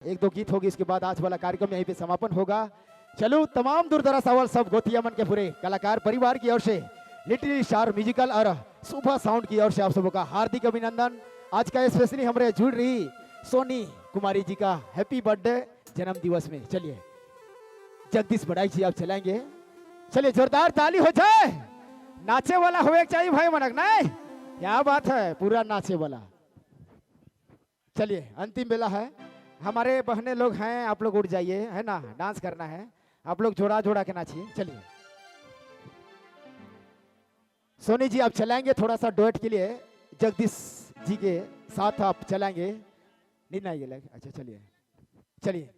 एक दो गीत होगी, इसके बाद आज वाला कार्यक्रम यहीं पे समापन होगा। चलो तमाम दूर दराज अवल सब गोतिया मन के पूरे कलाकार परिवार की ओर से लिटिल स्टार म्यूजिकल और सुपर साउंड की ओर से आप सबों का हार्दिक अभिनंदन। आज का स्पेशली हमारे जुड़ रही सोनी कुमारी जी का हैप्पी बर्थडे जन्म दिवस में। चलिए जगदीश बड़ाई जी आप चलाएंगे। चलिए जोरदार ताली हो जाए। नाचे वाला होवे चाहिए भाई मनक, नहीं क्या बात है, पूरा नाचे वाला। चलिए अंतिम बेला है, हमारे बहने लोग हैं, आप लोग उठ जाइए, है ना, डांस करना है, आप लोग जोड़ा जोड़ा के नाचिए। चलिए सोनी जी आप चलाएंगे थोड़ा सा डुएट के लिए, जगदीश जी के साथ आप चलाएंगे। नहीं ना ये लग, अच्छा चलिए चलिए।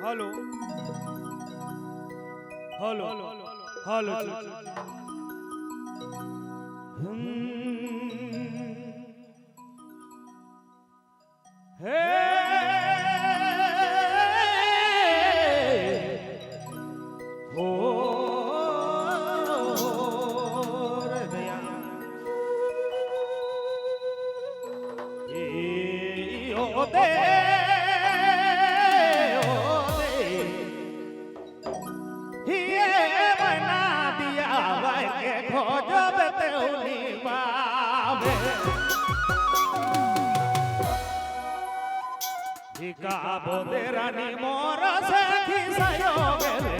हेलो हेलो हेलो हे हो रे भैया ए ओ दे बोदेरानी मोर से खिसायो गेले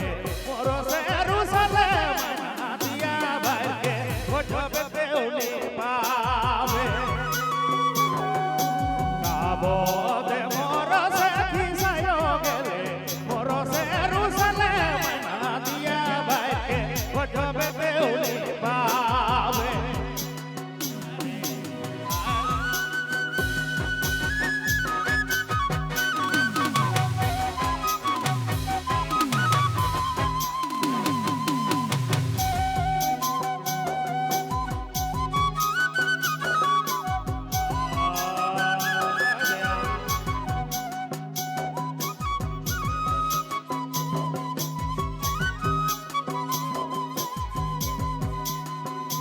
मोर से रुसले मना दिया भाई के खोजो बेते उनी पावे काबो दे मोर से खिसायो गेले मोर से रुसले मना दिया भाई के खोजो बेते उनी पावे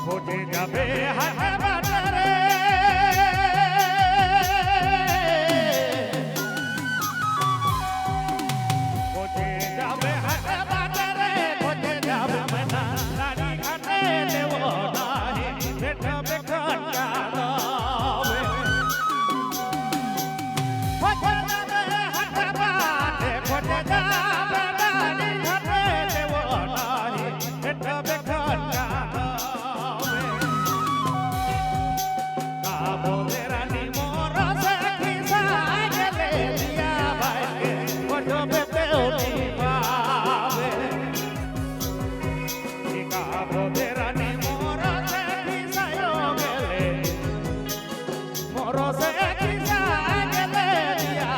खोजे जाबे है बाटरे खोजे जाबे है बाटरे खोजे जाबे मना रानी घाटे देवो नाही बेटा बेखंडा दावे खोजे जाबे है बाटे खोजे जाबे रानी घाटे देवो नाही बेटा बेखंडा बोदेरानी मोर से खिसाए गेले दिया भाई के खोजो बेते उनी पावे का बोदेरानी मोर से खिसायो गेले मोर से खिसाए गेले दिया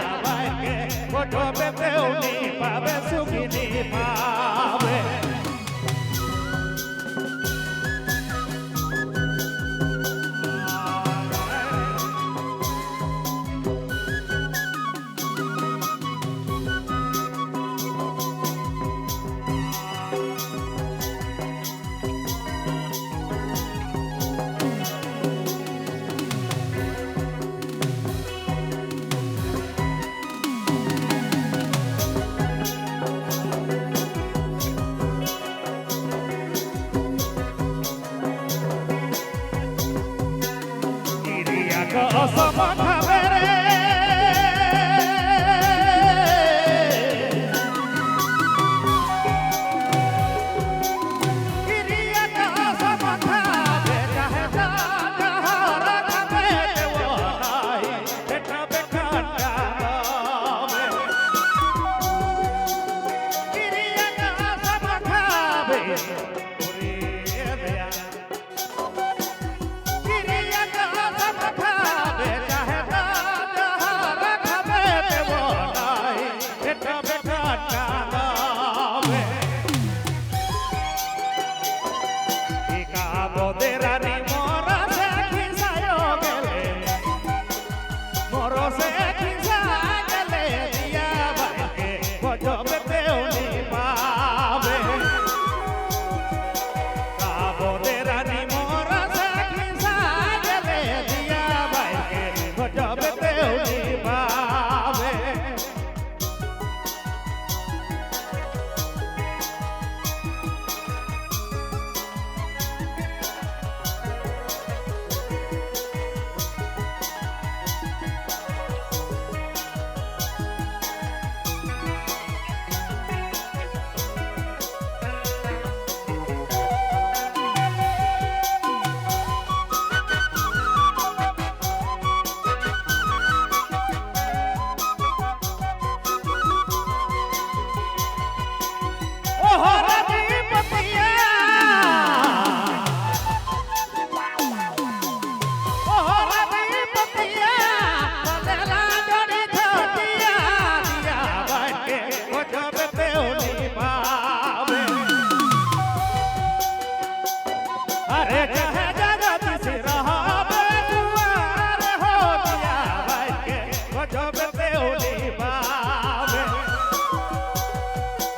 बेउली बावे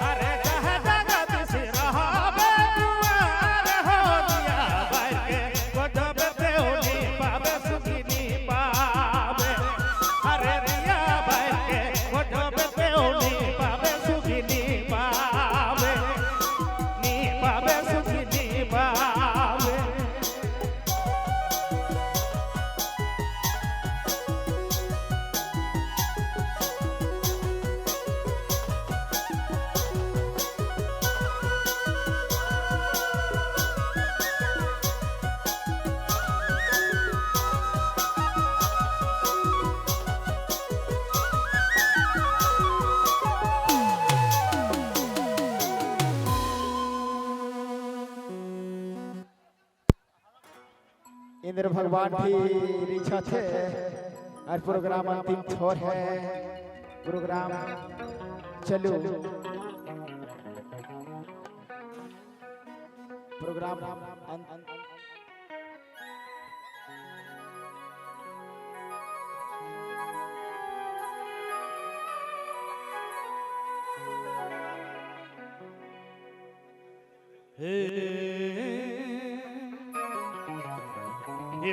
अरे जहाँ जगदीश रहावे दुआर हो दिया भाई के गजब बेउली पावे सुखिनी पावे अरे दिया भाई के गजब बेउली पावे सुखिनी पावे नी पावे सुखिनी पावे इंद्र भगवान की इच्छा थे और प्रोग्राम अंतिम छोर है प्रोग्राम चलो प्रोग्राम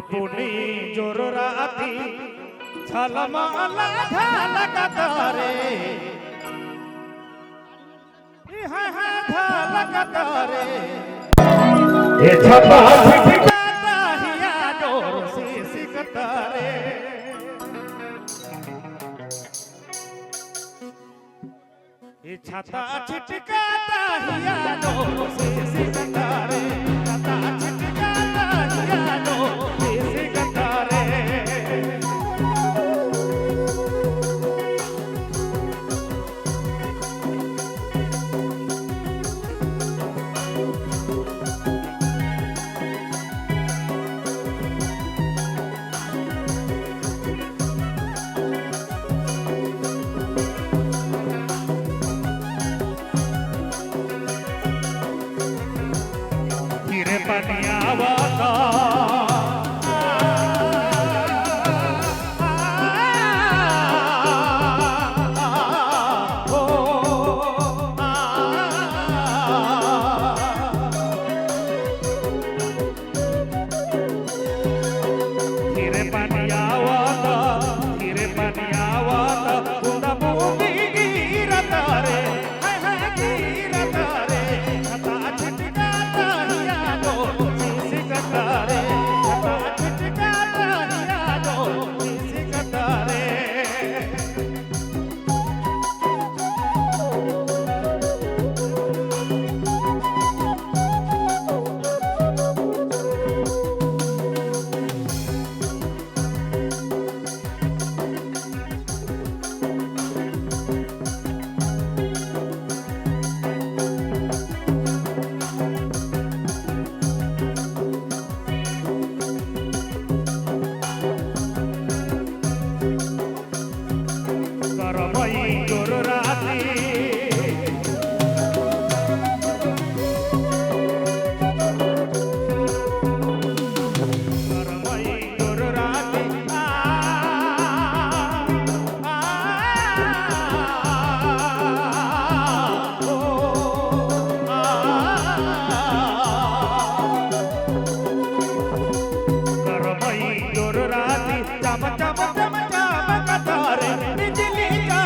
पुनी जोर राती छलमाला झलकतारे झलकतारे ये छपा छिटकाता हिया जोर से सिकतारे ये छता छिटकाता हिया जोर से सिकतारे छता छिटकाता हिया जोर से सिकतारे फिर पनिया वाला चम चम चम चम कतारे बिजली का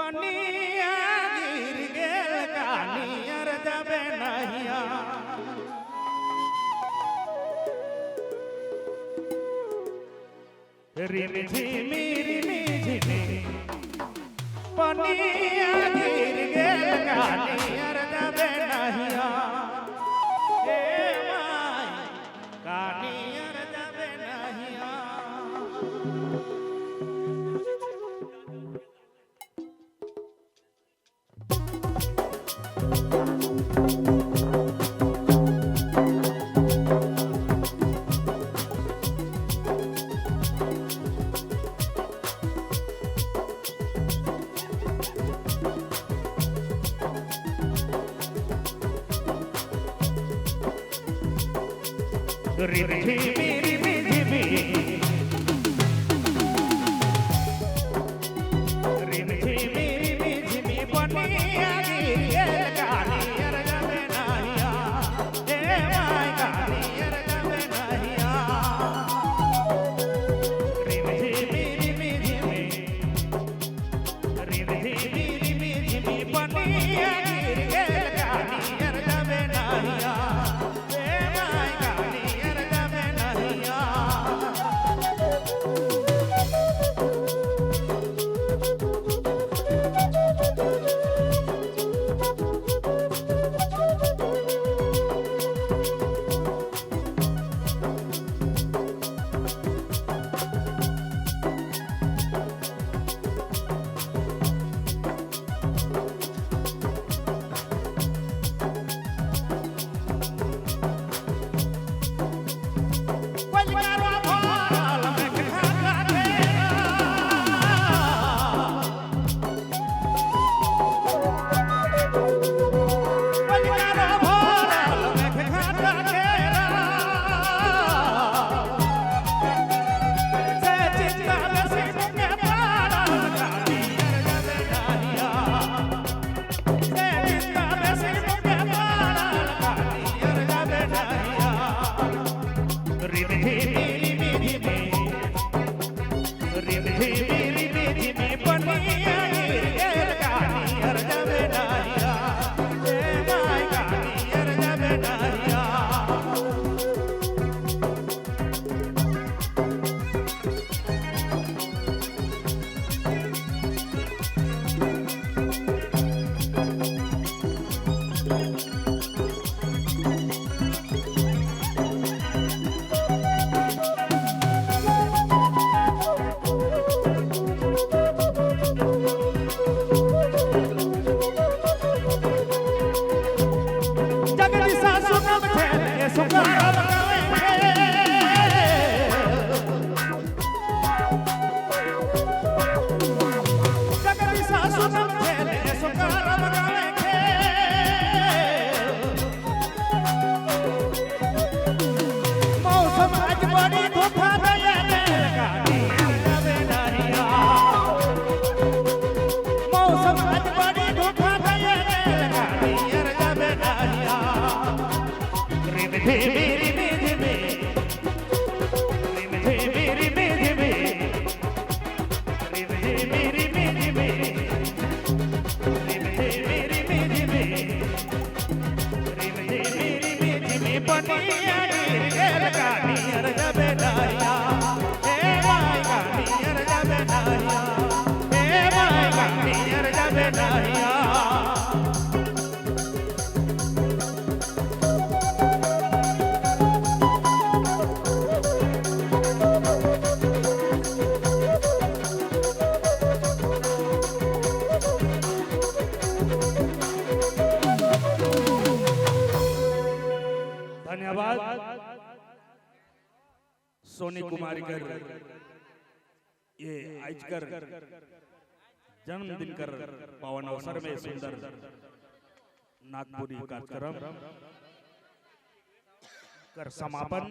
पनिया गिर गेल कानियर जाबे नहिया रिमी झिमी पनिया गिर गेल कानियर जाबे नहिया ए माई कानियर जाबे नहिया रिमी झिमी पनिया गिर गेल कानियर जाबे नहिया ए माई कानियर जाबे नहिया रिमी झिमी पनिया गिर गेल कानियर जाबे नहिया ए माई कानियर जाबे नहिया पनिया गिर गेल कानियर जाबे नहिया ए माई कानियर जाबे नहिया जगदीशा सुनम खेले सुकार जगदीशा सुनम खेले सुकार बगावे मौसम आज बड़ी धोखा दया कानियर जाबे नहिया मौसम आज बड़ी धोखा दया कानियर जाबे नहिया रिमी झिमी पनिया गिर गेल कानियर जाबे नहिया ए माई कानियर जाबे नहिया ए माई कानियर जाबे नहिया धन्यवाद सोनी कुमारी कर ये आज कर जन्मदिन कर पावन अवसर में सुंदर नागपुरी कार्यक्रम कर समापन